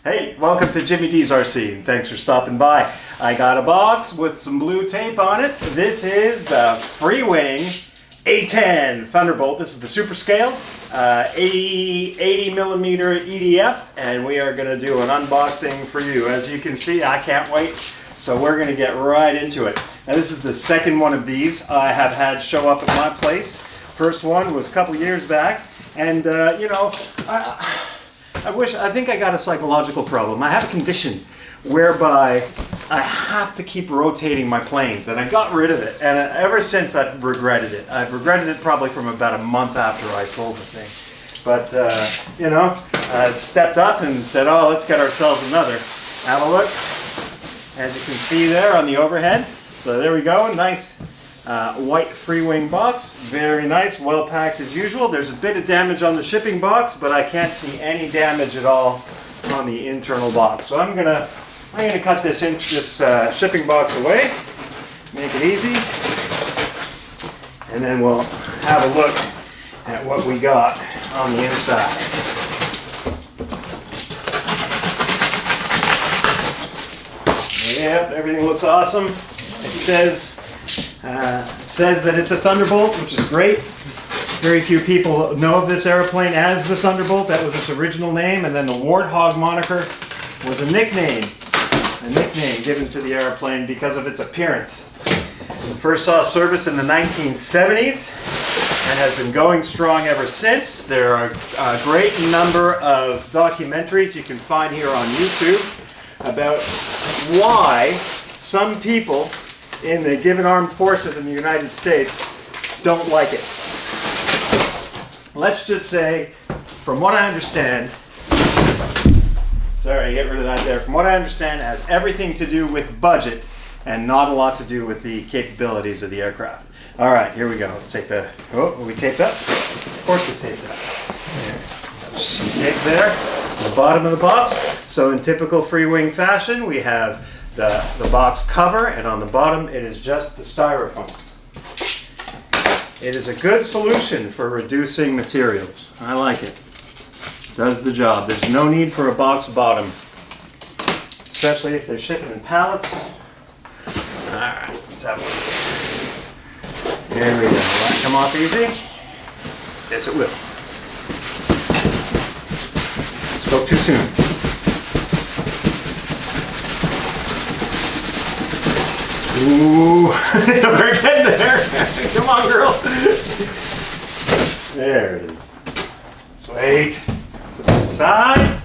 Hey, welcome to Jimmy D's RC, and thanks for stopping by. I got a box with some blue tape on it. This is the Freewing A-10 Thunderbolt. This is the super scale, 80 millimeter EDF, and we are going to do an unboxing for you. As you can see, I can't wait, so we're going to get right into it. Now, this is the second one of these I have had show up at my place. First one was a couple years back, and you know, I think I got a psychological problem. I have a condition whereby I have to keep rotating my planes, and I got rid of it, and ever since I've regretted it. I've regretted it probably from about a month after I sold the thing. But, you know, I stepped up and said, oh, let's get ourselves another. Have a look. As you can see there on the overhead. So there we go, nice white Freewing box. Very nice, well packed as usual. There's a bit of damage on the shipping box, but I can't see any damage at all on the internal box. So I'm gonna cut this shipping box away, make it easy, and then we'll have a look at what we got on the inside. Yep, everything looks awesome. It says that it's a Thunderbolt, which is great. Very few people know of this airplane as the Thunderbolt. That was its original name, and then the Warthog moniker was a nickname given to the airplane because of its appearance. It first saw service in the 1970s and has been going strong ever since. There are a great number of documentaries you can find here on YouTube about why some people in the given armed forces in the United States don't like it. Let's just say, from what I understand, sorry, get rid of that there. From what I understand, it has everything to do with budget and not a lot to do with the capabilities of the aircraft. All right, here we go. Let's take the, oh, are we taped up? Of course we taped up. There's some tape there at the bottom of the box. So in typical Freewing fashion, we have the box cover, and on the bottom it is just the styrofoam. It is a good solution for reducing materials. I like it. Does the job. There's no need for a box bottom, especially if they're shipping in pallets. Alright, let's have a look. There we go. Will that come off easy? Yes, it will. Spoke too soon. Ooh, we're getting there. Come on, girl. There it is. Sweet. Put this aside.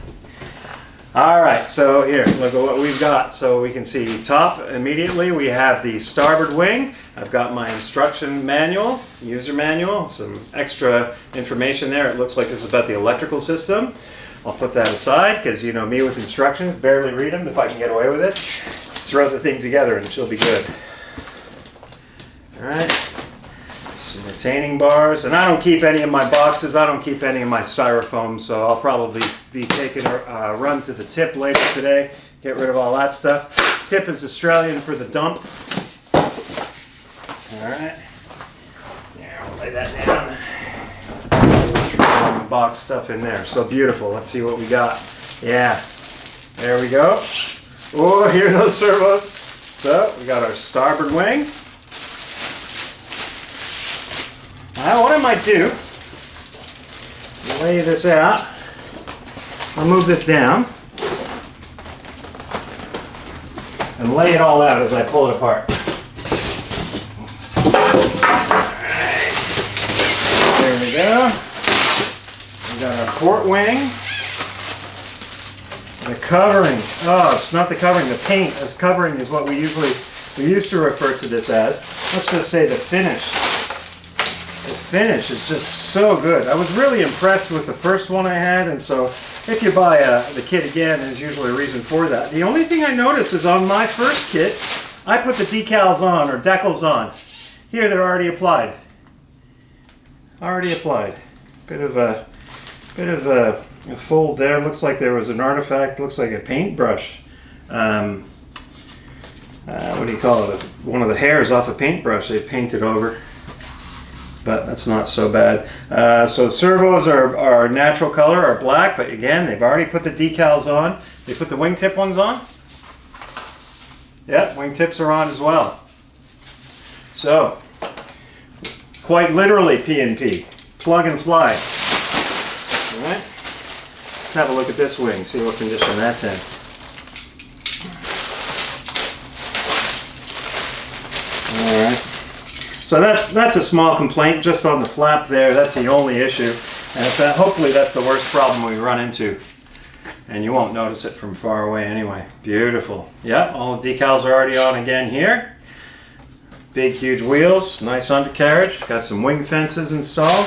All right, so here, look at what we've got. So we can see top immediately. We have the starboard wing. I've got my instruction manual, user manual, some extra information there. It looks like this is about the electrical system. I'll put that aside because you know me with instructions, barely read them if I can get away with it. Throw the thing together and she'll be good. Alright, some retaining bars, and I don't keep any of my boxes, I don't keep any of my styrofoam, so I'll probably be taking a run to the tip later today, get rid of all that stuff. Tip is Australian for the dump. Alright, yeah, we'll lay that down. The box stuff in there, so beautiful. Let's see what we got. Yeah, there we go. Oh, here are those servos. So, we got our starboard wing. Now, what I might do, lay this out. I'll move this down and lay it all out as I pull it apart. Alright. There we go. We got our port wing. The covering, oh, it's not the covering, the paint as covering is what we used to refer to this as. Let's just say the finish. The finish is just so good. I was really impressed with the first one I had, and so if you buy the kit again, there's usually a reason for that. The only thing I noticed is on my first kit, I put the decals on, or decals on. Here they're already applied. Already applied. Bit of a fold there. Looks like there was an artifact. Looks like a paintbrush. What do you call it? One of the hairs off a paintbrush they painted over. but that's not so bad. So servos are natural color, are black, but again, they've already put the decals on. They put the wingtip ones on. Yeah, wingtips are on as well. So, quite literally P&P. Plug and fly. Alright. Let's have a look at this wing, see what condition that's in. Alright. So that's a small complaint just on the flap there. That's the only issue. And hopefully that's the worst problem we run into. And you won't notice it from far away anyway. Beautiful. Yep, all the decals are already on again here. Big, huge wheels, nice undercarriage. Got some wing fences installed.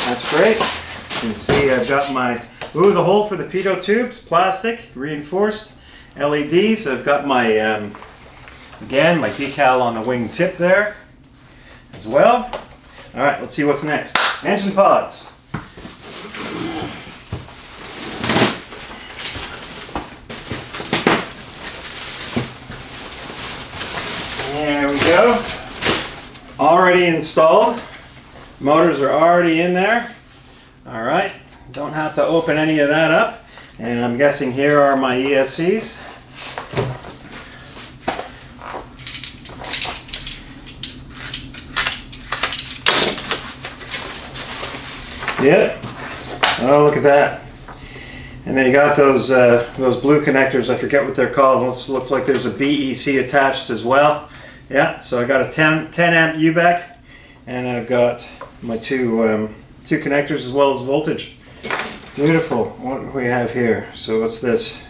That's great. You can see I've got my, the hole for the pitot tubes, plastic, reinforced. LEDs, I've got my, again, my decal on the wing tip there as well. All right, let's see what's next. Engine pods. There we go. Already installed. Motors are already in there. All right, don't have to open any of that up. And I'm guessing here are my ESCs. Yep. Oh, look at that. And then you got those blue connectors. I forget what they're called. Looks like there's a BEC attached as well. Yeah, so I got a 10 amp UBEC, and I've got my two connectors as well as voltage. Beautiful. What do we have here? So what's this?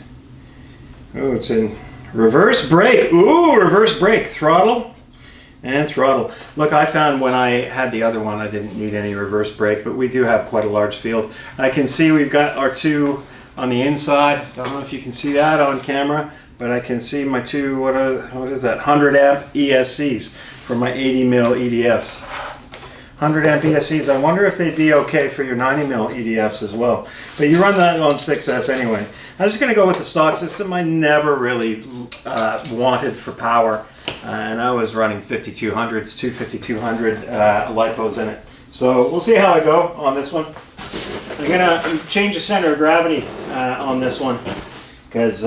Oh, it's in reverse brake. Ooh, reverse brake. Throttle and throttle. Look, I found when I had the other one I didn't need any reverse brake, but we do have quite a large field. I can see we've got our two on the inside. Don't know if you can see that on camera, but I can see my two, what is that, 100 amp ESCs for my 80 mil EDFs. 100 amp ESCs, I wonder if they'd be okay for your 90 mil EDFs as well. But you run that on 6S anyway. I'm just going to go with the stock system. I never really wanted for power, and I was running 5200s, two 5200 lipos in it. So we'll see how I go on this one. I'm going to change the center of gravity on this one because,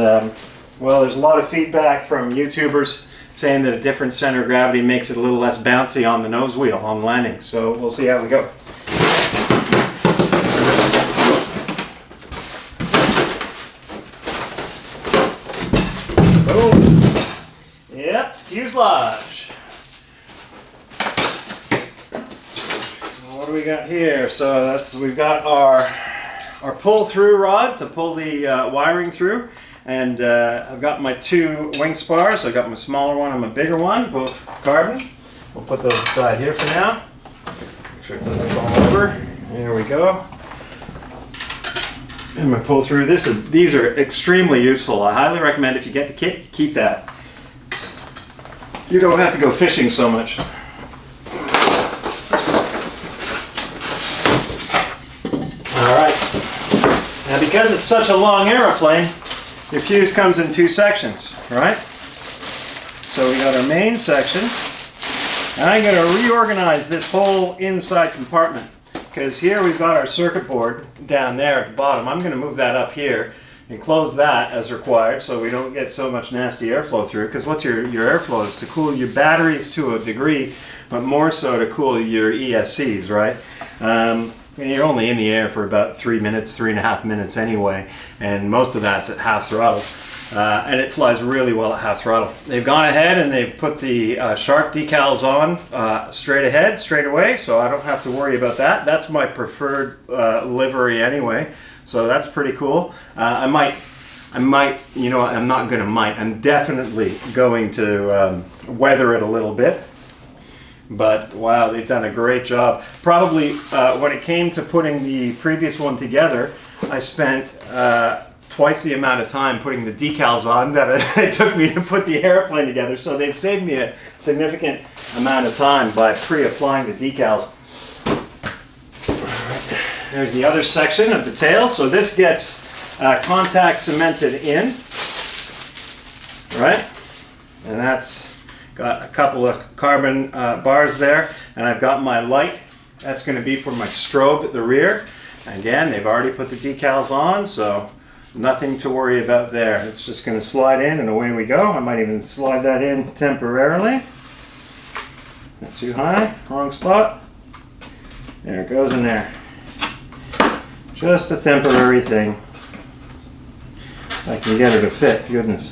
well, there's a lot of feedback from YouTubers saying that a different center of gravity makes it a little less bouncy on the nose wheel on landing. So we'll see how we go. Boom. Yep, fuselage. What do we got here? So we've got our pull-through rod to pull the wiring through. And I've got my two wing spars. I've got my smaller one and my bigger one, both carbon. We'll put those aside here for now. Make sure it doesn't fall over. There we go. And my pull through. These are extremely useful. I highly recommend if you get the kit, you keep that. You don't have to go fishing so much. All right. Now because it's such a long aeroplane, your fuse comes in two sections, right? So we got our main section, and I'm going to reorganize this whole inside compartment because here we've got our circuit board down there at the bottom. I'm going to move that up here and close that as required so we don't get so much nasty airflow through, because what's your airflow is to cool your batteries to a degree, but more so to cool your ESCs, right? And you're only in the air for about 3 minutes, 3.5 minutes anyway, and most of that's at half throttle. And it flies really well at half throttle. They've gone ahead and they've put the shark decals on straight ahead, straight away, so I don't have to worry about that. That's my preferred livery anyway, so that's pretty cool. I might, you know, I'm not going to might, I'm definitely going to weather it a little bit. But wow, they've done a great job. Probably when it came to putting the previous one together, I spent twice the amount of time putting the decals on that it took me to put the airplane together. So they've saved me a significant amount of time by pre-applying the decals. There's the other section of the tail. So this gets contact cemented in, right? And that's got a couple of carbon bars there, and I've got my light. That's going to be for my strobe at the rear. Again, they've already put the decals on, so Nothing to worry about there. It's just going to slide in and away we go. I might even slide that in temporarily. Not too high, wrong spot. There it goes in there. Just a temporary thing. I can get her to fit, goodness.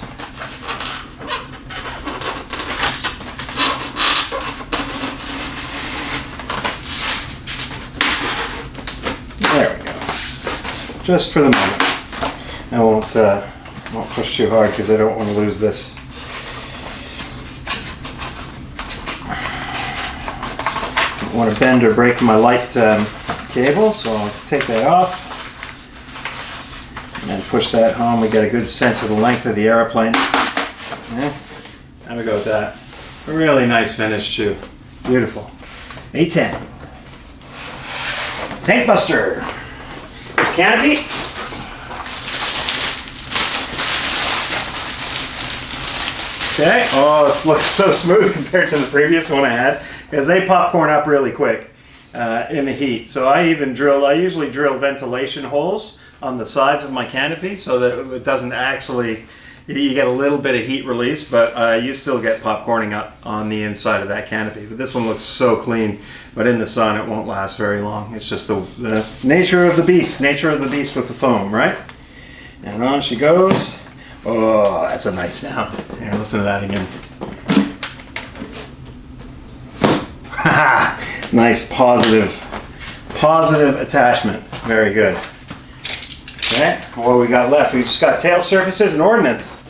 There we go. Just for the moment. I won't push too hard because I don't want to lose this. Don't want to bend or break my light cable, so I'll take that off and push that home. We get a good sense of the length of the airplane. Yeah, there we go with that. A really nice finish too. Beautiful. A-10. Tank Buster. There's canopy. Okay. Oh, it looks so smooth compared to the previous one I had because they popcorn up really quick in the heat. So I usually drill ventilation holes on the sides of my canopy so that it doesn't actually, you get a little bit of heat release, but you still get popcorning up on the inside of that canopy. But this one looks so clean, but in the sun it won't last very long. It's just the nature of the beast with the foam, right? And on she goes. Oh, that's a nice sound. Here, listen to that again. Nice positive attachment. Very good. Okay, what we got left? We just got tail surfaces and ordnance.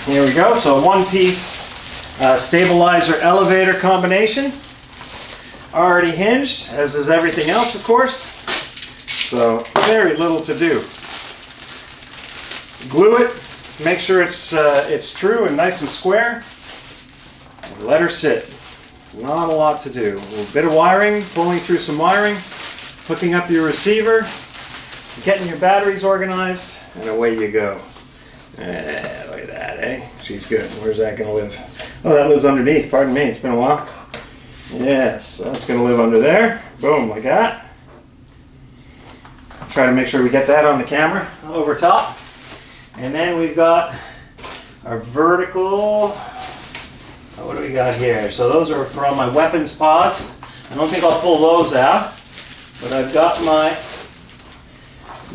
Here we go. So one piece stabilizer elevator combination. Already hinged, as is everything else, of course. So very little to do. Glue it, make sure it's true and nice and square, and let her sit. Not a lot to do. A little bit of wiring, pulling through some wiring, hooking up your receiver, getting your batteries organized, and away you go. Look at that, eh? She's good. Where's that going to live? Oh, that lives underneath. Pardon me, it's been a while. Yes, that's going to live under there. Boom, like that. Try to make sure we get that on the camera over top. And then we've got our vertical, what do we got here? So those are from my weapons pods. I don't think I'll pull those out, but I've got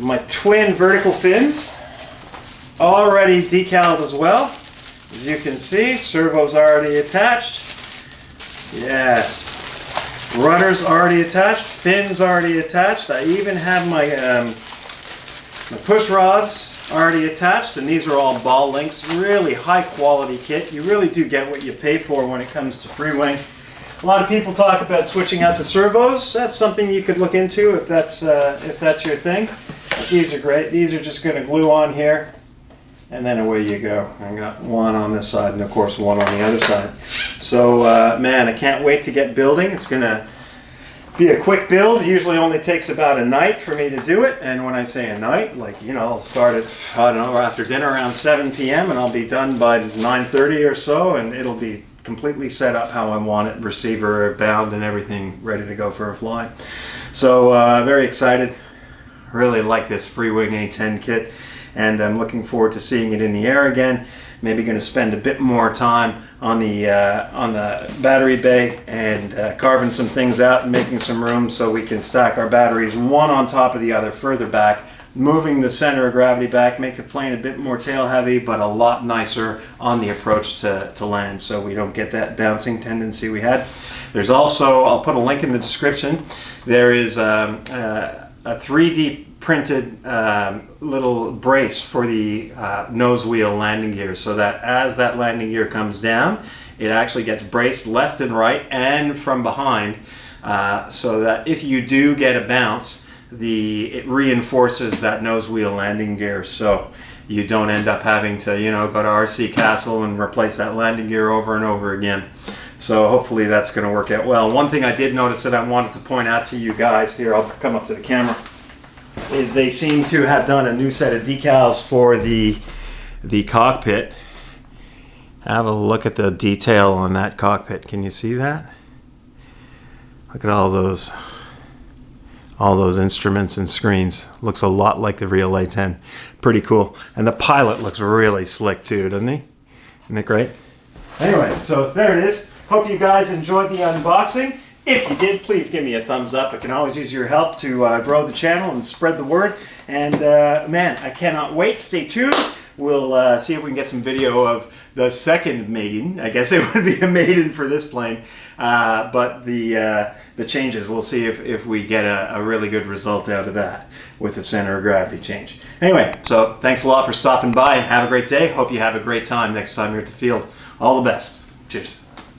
my twin vertical fins already decaled as well. As you can see, servo's already attached. Yes. Rudder's already attached, fins already attached. I even have my push rods already attached, and these are all ball links. Really high quality kit. You really do get what you pay for when it comes to Freewing. A lot of people talk about switching out the servos. That's something you could look into if that's your thing. But these are great. These are just going to glue on here, and then away you go. I got one on this side, and of course one on the other side. So man, I can't wait to get building. It's going to be a quick build. It usually only takes about a night for me to do it, and when I say a night, like, you know, I'll start at, I don't know, after dinner around 7 p.m. and I'll be done by 9:30 or so, and it'll be completely set up how I want it, receiver bound and everything ready to go for a fly. So very excited. Really like this Freewing A-10 kit, and I'm looking forward to seeing it in the air again. Maybe going to spend a bit more time on the battery bay and carving some things out and making some room so we can stack our batteries one on top of the other further back, moving the center of gravity back, make the plane a bit more tail heavy but a lot nicer on the approach to land, so we don't get that bouncing tendency we had. There's also, I'll put a link in the description, there is a 3D printed little brace for the nose wheel landing gear, so that as that landing gear comes down, it actually gets braced left and right and from behind, so that if you do get a bounce, it reinforces that nose wheel landing gear, so you don't end up having to, you know, go to RC Castle and replace that landing gear over and over again. So hopefully that's going to work out well. One thing I did notice that I wanted to point out to you guys, here I'll come up to the camera, is they seem to have done a new set of decals for the cockpit. Have a look at the detail on that cockpit. Can you see that? Look at all all those instruments and screens. Looks a lot like the real A-10. Pretty cool. And the pilot looks really slick too, doesn't he? Isn't it great? Anyway, so there it is. Hope you guys enjoyed the unboxing. If you did, please give me a thumbs up. I can always use your help to grow the channel and spread the word. And man, I cannot wait. Stay tuned. We'll see if we can get some video of the second maiden. I guess it would be a maiden for this plane. But the changes, we'll see if we get a really good result out of that with the center of gravity change. Anyway, so thanks a lot for stopping by and have a great day. Hope you have a great time next time you're at the field. All the best. Cheers.